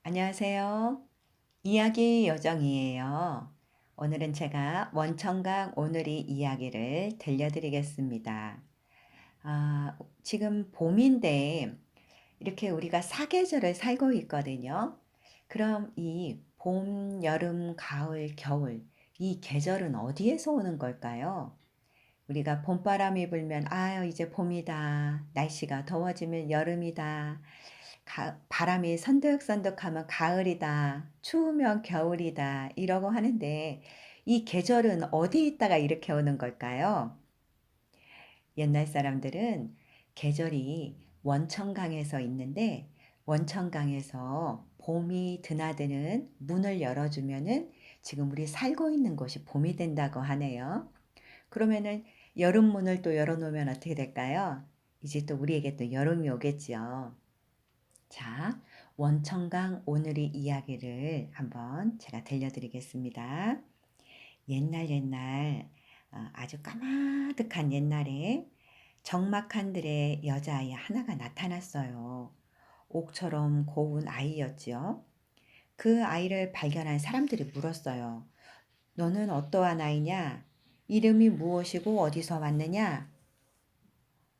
안녕하세요. 이야기 요정이에요. 오늘은 제가 원청강 오늘이 이야기를 들려드리겠습니다. 지금 봄인데 이렇게 우리가 사계절을 살고 있거든요. 그럼 이 봄, 여름, 가을, 겨울 이 계절은 어디에서 오는 걸까요? 우리가 봄바람이 불면 이제 봄이다. 날씨가 더워지면 여름이다. 바람이 선득선득하면 가을이다. 추우면 겨울이다. 이러고 하는데 이 계절은 어디 있다가 이렇게 오는 걸까요? 옛날 사람들은 계절이 원천강에서 있는데 원천강에서 봄이 드나드는 문을 열어주면은 지금 우리 살고 있는 곳이 봄이 된다고 하네요. 그러면은 여름 문을 또 열어놓으면 어떻게 될까요? 이제 또 우리에게 또 여름이 오겠죠. 자, 원청강 오늘의 이야기를 한번 제가 들려드리겠습니다. 옛날 아주 까마득한 옛날에 적막한 들에 여자아이 하나가 나타났어요. 옥처럼 고운 아이였지요. 그 아이를 발견한 사람들이 물었어요. 너는 어떠한 아이냐? 이름이 무엇이고 어디서 왔느냐?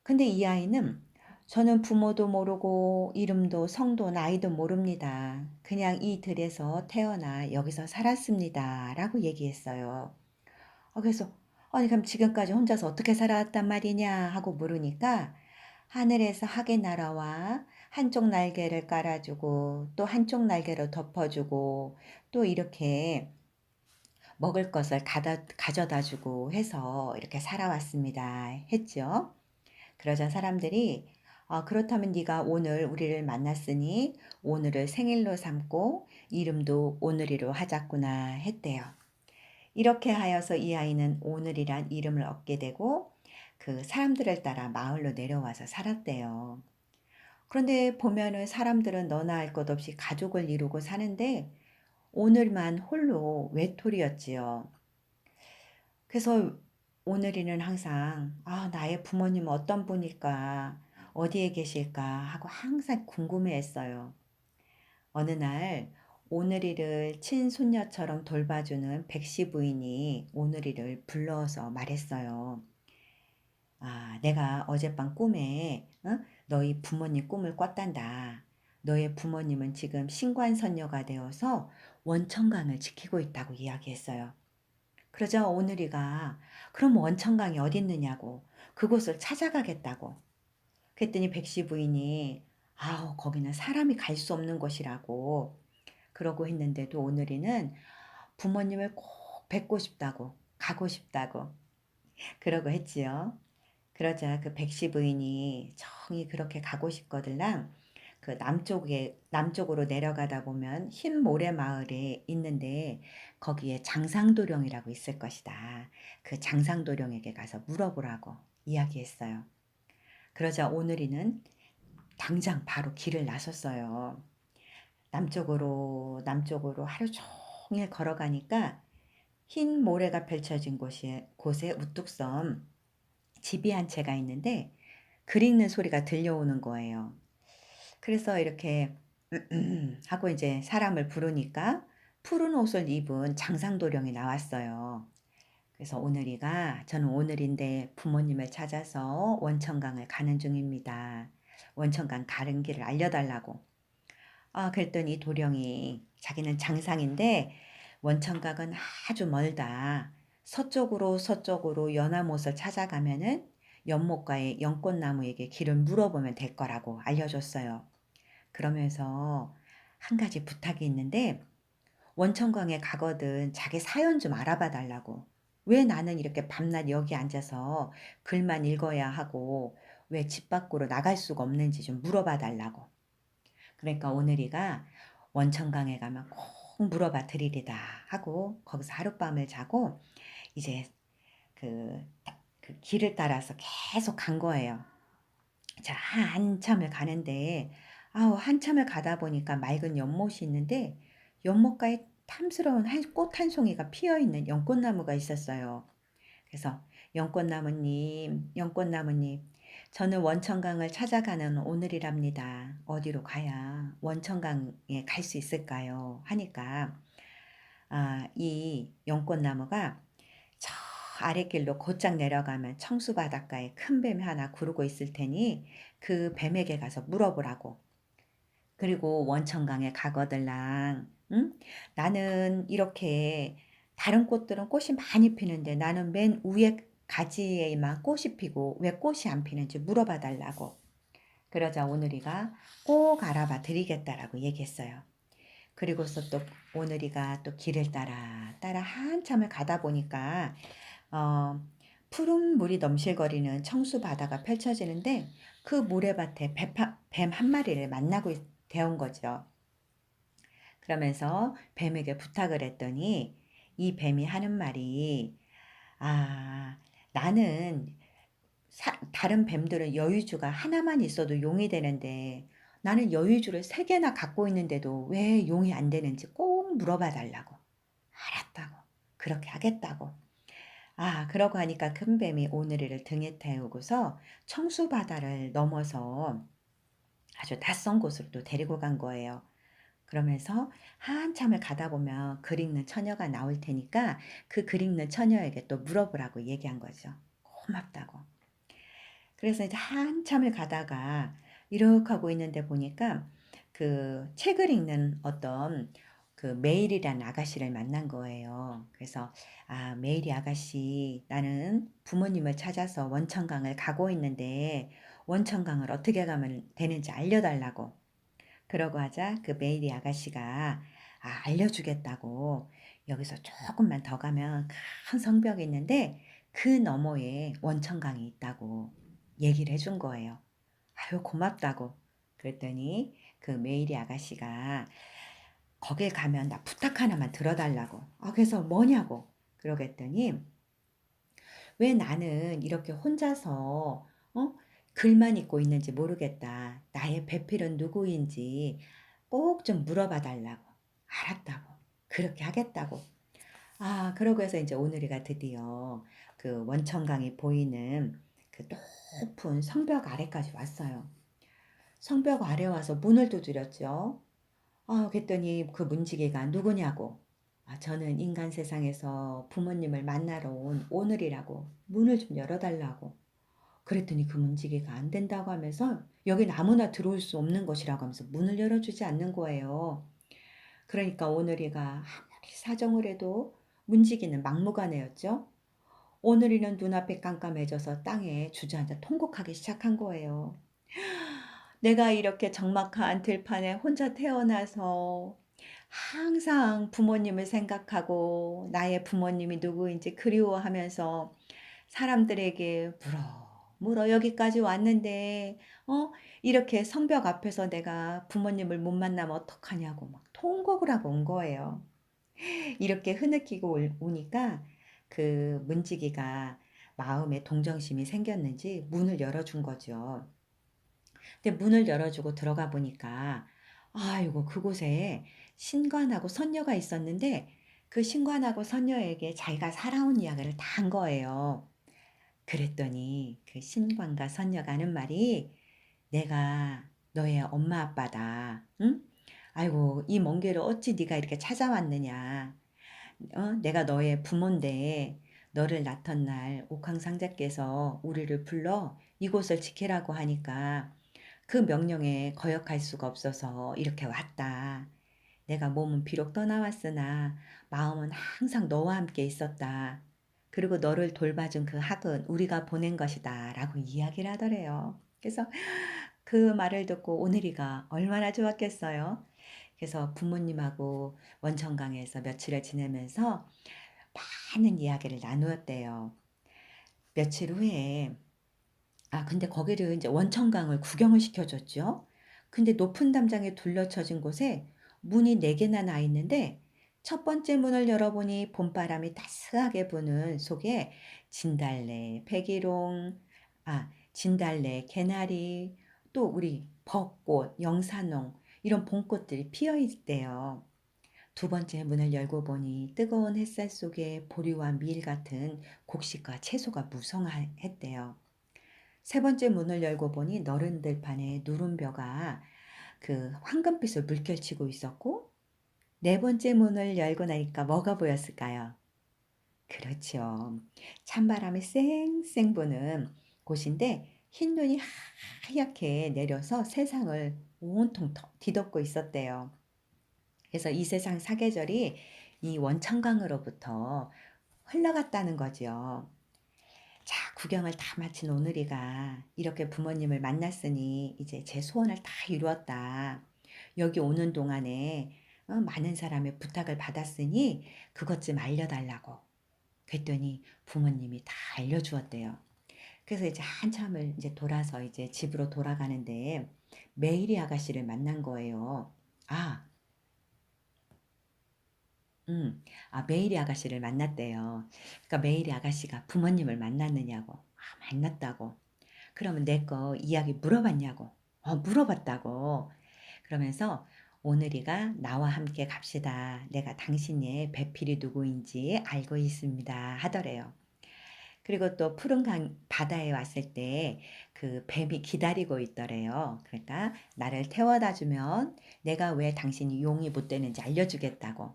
근데 이 아이는 저는 부모도 모르고 이름도 성도 나이도 모릅니다. 그냥 이 들에서 태어나 여기서 살았습니다. 라고 얘기했어요. 그래서 아니 그럼 지금까지 혼자서 어떻게 살아왔단 말이냐 하고 물으니까 하늘에서 하게 날아와 한쪽 날개를 깔아주고 또 한쪽 날개를 덮어주고 또 이렇게 먹을 것을 가져다 주고 해서 이렇게 살아왔습니다. 했죠. 그러자 사람들이 그렇다면 네가 오늘 우리를 만났으니 오늘을 생일로 삼고 이름도 오늘이로 하자꾸나 했대요. 이렇게 하여서 이 아이는 오늘이란 이름을 얻게 되고 그 사람들을 따라 마을로 내려와서 살았대요. 그런데 보면은 사람들은 너나 할 것 없이 가족을 이루고 사는데 오늘만 홀로 외톨이였지요. 그래서 오늘이는 항상 나의 부모님은 어떤 분일까? 어디에 계실까? 하고 항상 궁금해했어요. 어느 날 오늘이를 친손녀처럼 돌봐주는 백씨 부인이 오늘이를 불러서 말했어요. 내가 어젯밤 꿈에 너희 부모님 꿈을 꿨단다. 너의 부모님은 지금 신관선녀가 되어서 원천강을 지키고 있다고 이야기했어요. 그러자 오늘이가 그럼 원천강이 어디 있느냐고 그곳을 찾아가겠다고 그랬더니 백씨 부인이 거기는 사람이 갈 수 없는 곳이라고 그러고 했는데도 오늘이는 부모님을 꼭 뵙고 싶다고 가고 싶다고 그러고 했지요. 그러자 그 백씨 부인이 정이 그렇게 가고 싶거들랑 그 남쪽으로 내려가다 보면 흰 모래 마을에 있는데 거기에 장상도령이라고 있을 것이다. 그 장상도령에게 가서 물어보라고 이야기했어요. 그러자 오늘이는 당장 바로 길을 나섰어요. 남쪽으로 하루 종일 걸어가니까 흰 모래가 펼쳐진 곳에 우뚝 선 집이 한 채가 있는데 글 읽는 소리가 들려오는 거예요. 그래서 이렇게 하고 이제 사람을 부르니까 푸른 옷을 입은 장상도령이 나왔어요. 그래서 저는 오늘인데 부모님을 찾아서 원천강을 가는 중입니다. 원천강 가는 길을 알려달라고. 그랬더니 도령이 자기는 장상인데 원천강은 아주 멀다. 서쪽으로 연암옷을 찾아가면은 연못가의 연꽃나무에게 길을 물어보면 될 거라고 알려줬어요. 그러면서 한 가지 부탁이 있는데 원천강에 가거든 자기 사연 좀 알아봐 달라고. 왜 나는 이렇게 밤낮 여기 앉아서 글만 읽어야 하고 왜 집 밖으로 나갈 수가 없는지 좀 물어봐 달라고. 그러니까 오늘이가 원천강에 가면 꼭 물어봐 드리리다 하고 거기서 하룻밤을 자고 이제 그, 그 길을 따라서 계속 간 거예요. 자, 한참을 가는데 한참을 가다 보니까 맑은 연못이 있는데 연못가에 탐스러운 꽃 한 송이가 피어있는 연꽃나무가 있었어요. 그래서 연꽃나무님, 연꽃나무님, 저는 원천강을 찾아가는 오늘이랍니다. 어디로 가야 원천강에 갈 수 있을까요? 하니까 이 연꽃나무가 저 아랫길로 곧장 내려가면 청수 바닷가에 큰 뱀이 하나 구르고 있을 테니 그 뱀에게 가서 물어보라고. 그리고 원천강에 가거들랑, 응? 나는 이렇게 다른 꽃들은 꽃이 많이 피는데 나는 맨 위에 가지에만 꽃이 피고 왜 꽃이 안 피는지 물어봐 달라고. 그러자 오늘이가 꼭 알아봐 드리겠다라고 얘기했어요. 그리고서 또 오늘이가 또 길을 따라 한참을 가다 보니까 어, 푸른 물이 넘실거리는 청수 바다가 펼쳐지는데 그 모래밭에 뱀 한 마리를 만나고 되온 거죠. 그러면서 뱀에게 부탁을 했더니 이 뱀이 하는 말이 나는 다른 뱀들은 여유주가 하나만 있어도 용이 되는데 나는 여유주를 3개나 갖고 있는데도 왜 용이 안 되는지 꼭 물어봐 달라고. 알았다고. 그렇게 하겠다고. 그러고 하니까 큰 뱀이 오늘이를 등에 태우고서 청수바다를 넘어서 아주 낯선 곳으로 또 데리고 간 거예요. 그러면서 한참을 가다 보면 글 읽는 처녀가 나올 테니까 그 글 읽는 처녀에게 또 물어보라고 얘기한 거죠. 고맙다고. 그래서 이제 한참을 가다가 이렇게 하고 있는데 보니까 그 책을 읽는 어떤 그 메일이라는 아가씨를 만난 거예요. 그래서 메일이 아가씨, 나는 부모님을 찾아서 원천강을 가고 있는데 원천강을 어떻게 가면 되는지 알려달라고. 그러고 하자 그 메일이 아가씨가 알려주겠다고. 여기서 조금만 더 가면 큰 성벽이 있는데 그 너머에 원천강이 있다고 얘기를 해준 거예요. 아유 고맙다고. 그랬더니 그 메일이 아가씨가 거길 가면 나 부탁 하나만 들어달라고. 그래서 뭐냐고. 그러겠더니 왜 나는 이렇게 혼자서 글만 읽고 있는지 모르겠다. 나의 배필은 누구인지 꼭 좀 물어봐 달라고. 알았다고. 그렇게 하겠다고. 그러고 해서 이제 오늘이가 드디어 그 원천강이 보이는 그 높은 성벽 아래까지 왔어요. 성벽 아래 와서 문을 두드렸죠. 그랬더니 그 문지기가 누구냐고. 저는 인간 세상에서 부모님을 만나러 온 오늘이라고 문을 좀 열어달라고. 그랬더니 그 문지기가 안 된다고 하면서 여긴 아무나 들어올 수 없는 것이라고 하면서 문을 열어주지 않는 거예요. 그러니까 오늘이가 아무리 사정을 해도 문지기는 막무가내였죠. 오늘이는 눈앞에 깜깜해져서 땅에 주저앉아 통곡하기 시작한 거예요. 내가 이렇게 적막한 들판에 혼자 태어나서 항상 부모님을 생각하고 나의 부모님이 누구인지 그리워하면서 사람들에게 물어 여기까지 왔는데 이렇게 성벽 앞에서 내가 부모님을 못 만나면 어떡하냐고 막 통곡을 하고 온 거예요. 이렇게 흐느끼고 오니까 그 문지기가 마음에 동정심이 생겼는지 문을 열어준 거죠. 근데 문을 열어주고 들어가 보니까 아이고 그곳에 신관하고 선녀가 있었는데 그 신관하고 선녀에게 자기가 살아온 이야기를 다 한 거예요. 그랬더니 그 신관과 선녀가 하는 말이 내가 너의 엄마 아빠다. 응? 아이고 이 먼 길을 어찌 네가 이렇게 찾아왔느냐. 내가 너의 부모인데 너를 낳던 날 옥황상제께서 우리를 불러 이곳을 지키라고 하니까 그 명령에 거역할 수가 없어서 이렇게 왔다. 내가 몸은 비록 떠나왔으나 마음은 항상 너와 함께 있었다. 그리고 너를 돌봐준 그 학은 우리가 보낸 것이다. 라고 이야기를 하더래요. 그래서 그 말을 듣고 오늘이가 얼마나 좋았겠어요. 그래서 부모님하고 원천강에서 며칠을 지내면서 많은 이야기를 나누었대요. 며칠 후에 근데 거기를 이제 원천강을 구경을 시켜줬죠. 근데 높은 담장에 둘러쳐진 곳에 문이 4개나 나 있는데 첫 번째 문을 열어보니 봄바람이 따스하게 부는 속에 진달래, 백일홍, 진달래, 개나리, 또 우리 벚꽃, 영산홍 이런 봄꽃들이 피어 있대요. 두 번째 문을 열고 보니 뜨거운 햇살 속에 보리와 밀 같은 곡식과 채소가 무성했대요. 세 번째 문을 열고 보니 너른 들판에 누른 벼가 그 황금빛을 물결치고 있었고, 네 번째 문을 열고 나니까 뭐가 보였을까요? 그렇죠. 찬바람이 쌩쌩 부는 곳인데 흰눈이 하얗게 내려서 세상을 온통 뒤덮고 있었대요. 그래서 이 세상 사계절이 이 원천강으로부터 흘러갔다는 거지요. 자, 구경을 다 마친 오늘이가 이렇게 부모님을 만났으니 이제 제 소원을 다 이루었다. 여기 오는 동안에 많은 사람의 부탁을 받았으니 그것 좀 알려달라고. 그랬더니 부모님이 다 알려주었대요. 그래서 이제 한참을 이제 돌아서 이제 집으로 돌아가는데 메이리 아가씨를 만난 거예요. 아, 메이리 아가씨를 만났대요. 그러니까 메이리 아가씨가 부모님을 만났느냐고. 만났다고. 그러면 내 거 이야기 물어봤냐고. 물어봤다고. 그러면서 오늘이가 나와 함께 갑시다. 내가 당신의 배필이 누구인지 알고 있습니다. 하더래요. 그리고 또 푸른 바다에 왔을 때 그 뱀이 기다리고 있더래요. 그러니까 나를 태워다 주면 내가 왜 당신이 용이 못 되는지 알려주겠다고.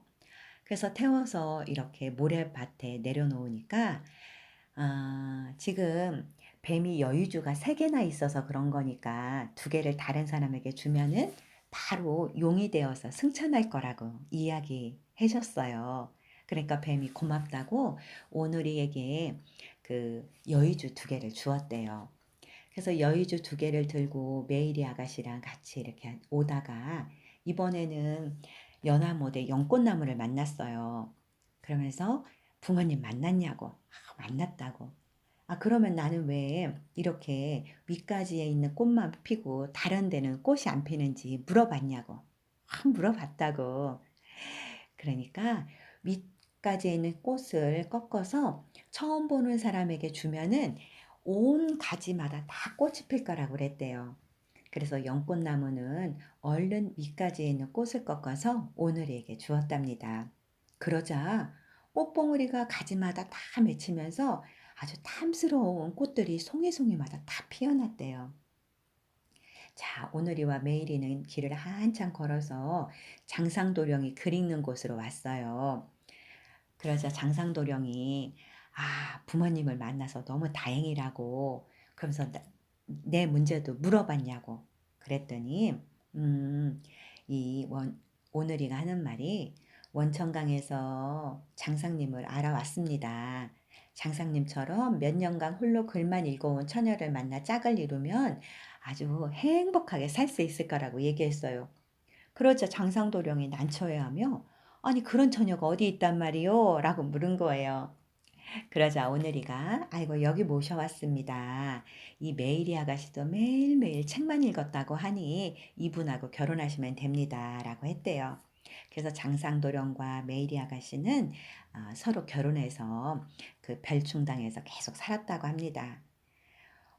그래서 태워서 이렇게 모래밭에 내려놓으니까 지금 뱀이 여유주가 3개나 있어서 그런 거니까 2개를 다른 사람에게 주면은 바로 용이 되어서 승천할 거라고 이야기해 줬어요. 그러니까 뱀이 고맙다고 오누리에게 그 여유주 2개를 주었대요. 그래서 여유주 2개를 들고 메이리 아가씨랑 같이 이렇게 오다가 이번에는 연화못에 연꽃나무를 만났어요. 그러면서 부모님 만났냐고. 만났다고. 그러면 나는 왜 이렇게 윗가지에 있는 꽃만 피고 다른 데는 꽃이 안 피는지 물어봤냐고. 물어봤다고. 그러니까 윗가지에 있는 꽃을 꺾어서 처음 보는 사람에게 주면은 온 가지마다 다 꽃이 필 거라고 그랬대요. 그래서 연꽃나무는 얼른 윗가지에 있는 꽃을 꺾어서 오늘에게 주었답니다. 그러자 꽃봉오리가 가지마다 다 맺히면서 아주 탐스러운 꽃들이 송이송이마다 다 피어났대요. 자, 오늘이와 메일이는 길을 한참 걸어서 장상도령이 글 읽는 곳으로 왔어요. 그러자 장상도령이 부모님을 만나서 너무 다행이라고 그러면서 내 문제도 물어봤냐고 그랬더니 음, 오늘이가 하는 말이 원천강에서 장상님을 알아왔습니다. 장상님처럼 몇 년간 홀로 글만 읽어온 처녀를 만나 짝을 이루면 아주 행복하게 살 수 있을 거라고 얘기했어요. 그러자 장상도령이 난처해하며 아니 그런 처녀가 어디 있단 말이요? 라고 물은 거예요. 그러자 오늘이가 아이고 여기 모셔왔습니다. 이 메이리 아가씨도 매일매일 책만 읽었다고 하니 이분하고 결혼하시면 됩니다. 라고 했대요. 그래서 장상도령과 메이리 아가씨는 서로 결혼해서 그 별충당에서 계속 살았다고 합니다.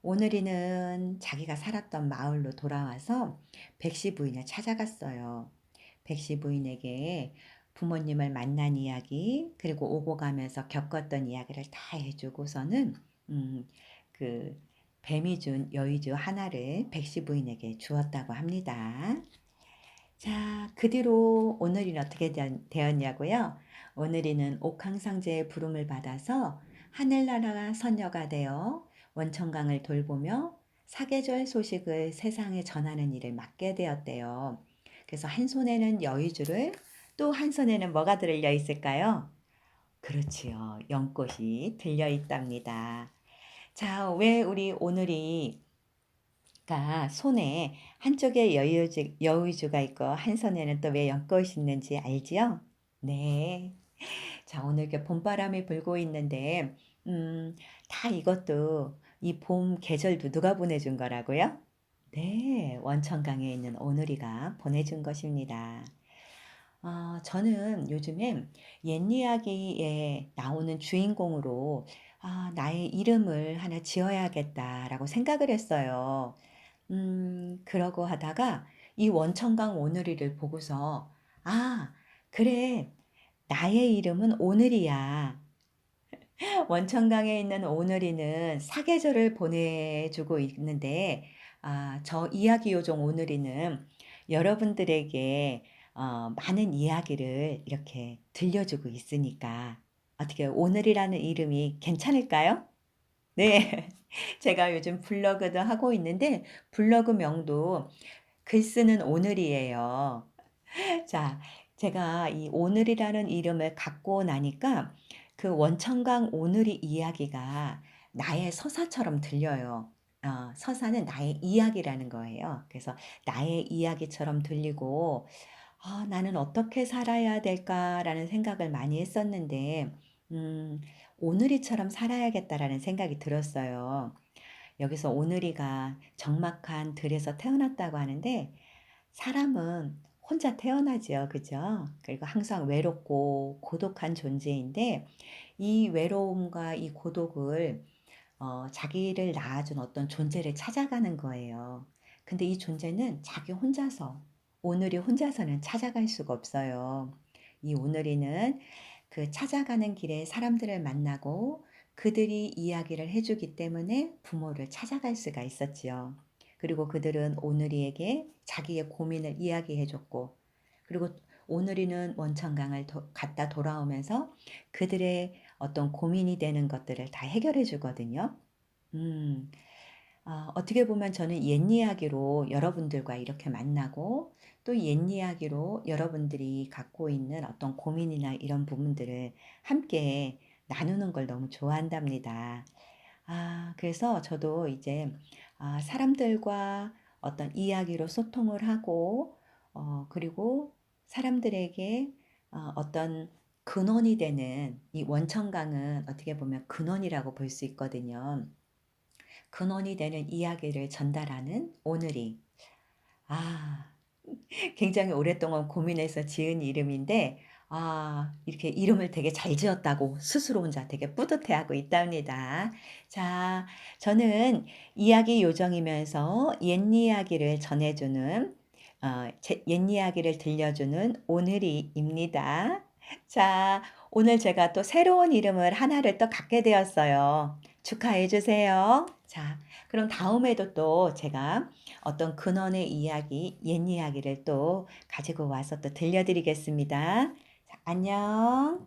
오늘이는 자기가 살았던 마을로 돌아와서 백시 부인을 찾아갔어요. 백시 부인에게 부모님을 만난 이야기 그리고 오고 가면서 겪었던 이야기를 다 해주고서는 그 뱀이 준 여의주 하나를 백시 부인에게 주었다고 합니다. 자, 그 뒤로 오늘이는 어떻게 되었냐고요? 오늘이는 옥황상제의 부름을 받아서 하늘나라 선녀가 되어 원천강을 돌보며 사계절 소식을 세상에 전하는 일을 맡게 되었대요. 그래서 한 손에는 여의주를 또 한 손에는 뭐가 들려 있을까요? 그렇지요. 연꽃이 들려 있답니다. 자, 왜 우리 오늘이 손에 한쪽에 여의주가 있고 한 손에는 또 왜 연꽃이 있는지 알지요? 네. 자, 오늘 이렇게 봄바람이 불고 있는데, 다 이것도 이 봄 계절도 누가 보내준 거라고요? 네, 원천강에 있는 오누리가 보내준 것입니다. 저는 요즘에 옛 이야기에 나오는 주인공으로 나의 이름을 하나 지어야겠다라고 생각을 했어요. 그러고 하다가 이 원천강 오누리를 보고서, 아, 그래, 나의 이름은 오늘이야. 원천강에 있는 오누리는 사계절을 보내주고 있는데, 저 이야기 요정 오누리는 여러분들에게 많은 이야기를 이렇게 들려주고 있으니까 어떻게 오늘이라는 이름이 괜찮을까요? 네. 제가 요즘 블로그도 하고 있는데 블로그 명도 글 쓰는 오늘이에요. 자, 제가 이 오늘이라는 이름을 갖고 나니까 그 원천강 오늘이 이야기가 나의 서사처럼 들려요. 서사는 나의 이야기라는 거예요. 그래서 나의 이야기처럼 들리고, 나는 어떻게 살아야 될까라는 생각을 많이 했었는데, 음, 오늘이처럼 살아야겠다라는 생각이 들었어요. 여기서 오늘이가 적막한 들에서 태어났다고 하는데, 사람은 혼자 태어나지요. 그죠? 그리고 항상 외롭고 고독한 존재인데 이 외로움과 이 고독을 자기를 낳아준 어떤 존재를 찾아가는 거예요. 근데 이 존재는 자기 혼자서, 오늘이 혼자서는 찾아갈 수가 없어요. 이 오늘이는 그 찾아가는 길에 사람들을 만나고 그들이 이야기를 해주기 때문에 부모를 찾아갈 수가 있었지요. 그리고 그들은 오늘이에게 자기의 고민을 이야기해줬고, 그리고 오늘이는 원천강을 갔다 돌아오면서 그들의 어떤 고민이 되는 것들을 다 해결해 주거든요. 음, 어떻게 보면 저는 옛 이야기로 여러분들과 이렇게 만나고 또 옛 이야기로 여러분들이 갖고 있는 어떤 고민이나 이런 부분들을 함께 나누는 걸 너무 좋아한답니다. 그래서 저도 이제 사람들과 어떤 이야기로 소통을 하고, 그리고 사람들에게 어떤 근원이 되는 이 원천강은 어떻게 보면 근원이라고 볼 수 있거든요. 근원이 되는 이야기를 전달하는 오늘이. 아, 굉장히 오랫동안 고민해서 지은 이름인데, 이렇게 이름을 되게 잘 지었다고 스스로 혼자 되게 뿌듯해하고 있답니다. 자, 저는 이야기 요정이면서 옛 이야기를 전해주는, 옛 이야기를 들려주는 오늘이입니다. 자, 오늘 제가 또 새로운 이름을 하나를 또 갖게 되었어요. 축하해 주세요. 자, 그럼 다음에도 또 제가 어떤 근원의 이야기, 옛 이야기를 또 가지고 와서 또 들려드리겠습니다. 자, 안녕.